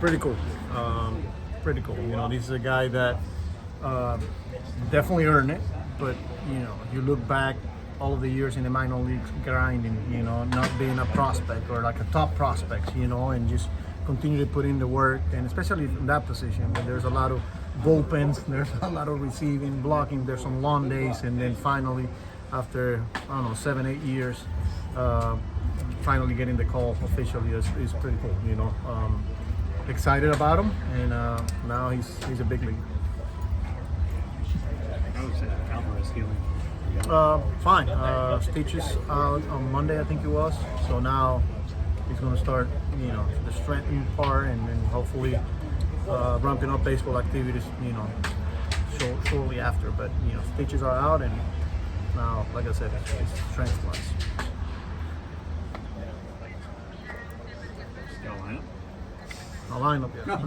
pretty cool. Pretty cool. You know, this is a guy that definitely earned it, but you know, you look back all of the years in the minor leagues grinding, you know, not being a prospect or like a top prospect, you know, and just continue to put in the work, and especially in that position where there's a lot of bullpens, there's a lot of receiving, blocking, there's some long days, and then finally, after, I don't know, 7-8 years, finally getting the call officially is pretty cool, you know. Excited about him, and now he's a big league. How is Alvarez healing? Fine. Stitches out on Monday, I think it was. So now he's going to start, you know, the strengthening part, and hopefully ramping up baseball activities, you know, shortly after. But you know, stitches are out, and now, like I said, it's strength wise. A lineup, yeah.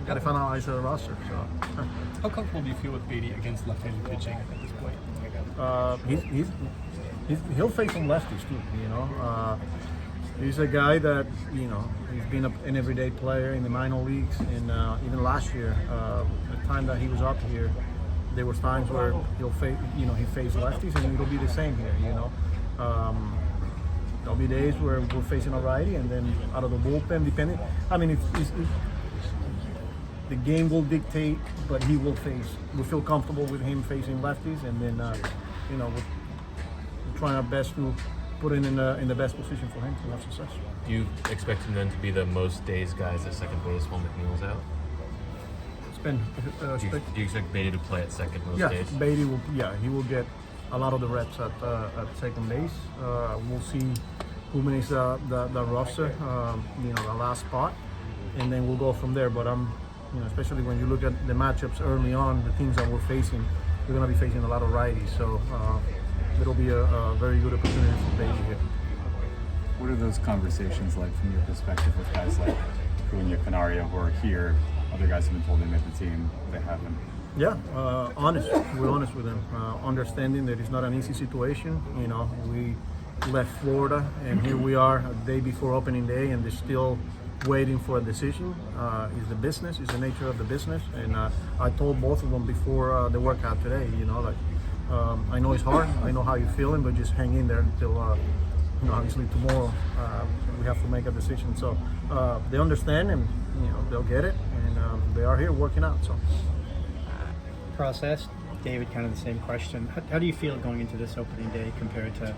Got to finalize the roster. So. How comfortable do you feel with Beatty against left-handed pitching at this point? He'll face some lefties too. You know, he's a guy that, you know, he's been an everyday player in the minor leagues, and even last year, the time that he was up here, there was times where he'll face, you know, he faced lefties, and it'll be the same here. You know. There'll be days where we're facing a righty, and then out of the bullpen, depending. I mean, the game will dictate, but he will face. We feel comfortable with him facing lefties, and then you know, we're trying our best to put him in the best position for him to have success. Do you expect him then to be the most days guys at second base while McNeil's out? It's been. Do you expect Beatty to play at second most yeah, days? Beatty will. Yeah, he will get a lot of the reps at second base. We'll see who makes the roster, you know, the last spot, and then we'll go from there. But you know, especially when you look at the matchups early on, the teams that we're facing, we're going to be facing a lot of righties. So it'll be a very good opportunity for Beatty here. What are those conversations like from your perspective with guys like Cunha, Canario, who are here? Other guys have been told they make the team, they haven't. Yeah, honest. We're honest with them. Understanding that it's not an easy situation. You know, we left Florida, and here we are a day before opening day, and they're still waiting for a decision. It's the business, it's the nature of the business, and I told both of them before the workout today. You know, like I know it's hard. I know how you're feeling, but just hang in there until you know, obviously tomorrow we have to make a decision. So they understand, and you know, they'll get it, and they are here working out. So. Process. David, kind of the same question. How do you feel going into this opening day compared to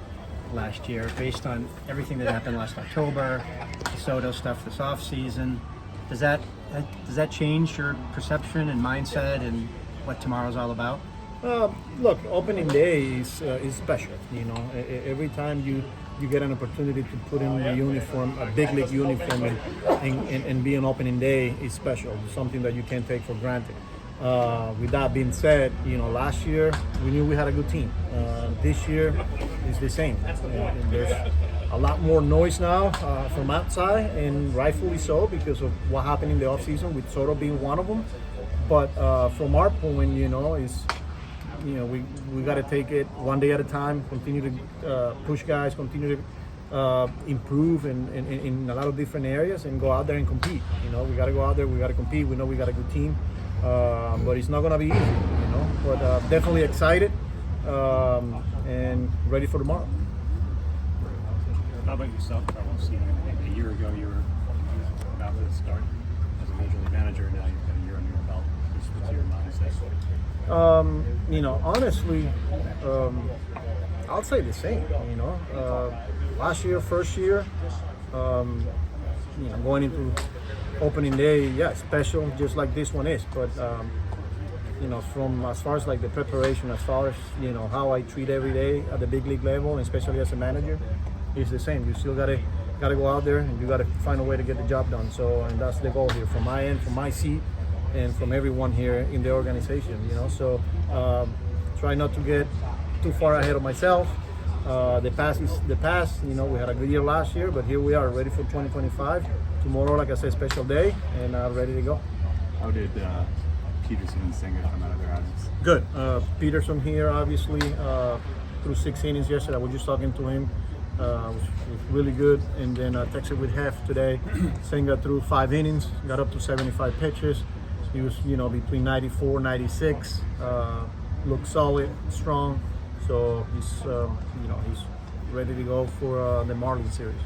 last year, based on everything that happened last October, the Soto stuff this off season? Does that change your perception and mindset and what tomorrow's all about? Look, opening day is special. You know, every time you get an opportunity to put in a uniform, a big league uniform, and be an opening day is special. It's something that you can't take for granted. With that being said, you know, last year we knew we had a good team. This year is the same. There's a lot more noise now from outside, and rightfully so, because of what happened in the offseason, with Soto being one of them. But from our point, you know, we got to take it one day at a time. Continue to push guys. Continue to improve in a lot of different areas, and go out there and compete. You know, we got to go out there. We got to compete. We know we got a good team. But it's not going to be easy, you know. But definitely excited and ready for tomorrow. How about yourself, Carlos? A year ago, you were about to start as a major league manager. Now you've got a year under your belt. What's your mindset? You know, honestly, I'll say the same. You know, last year, first year, you know, going into opening day, yeah, special, just like this one is. But you know, from as far as like the preparation, as far as, you know, how I treat every day at the big league level, and especially as a manager, it's the same. You still gotta go out there, and you gotta find a way to get the job done. So, and that's the goal here, from my end, from my seat, and from everyone here in the organization. You know, so try not to get too far ahead of myself. The past is the past. You know, we had a good year last year, but here we are, ready for 2025. Tomorrow, like I said, special day, and ready to go. How did Peterson and Singer come out of their outings? Good. Peterson here, obviously, through 6 innings yesterday. I was just talking to him. was really good. And then texted with Hef today, saying got through 5 innings, got up to 75 pitches. He was, between 94, 96. Looked solid, strong. So he's ready to go for the Marlins series.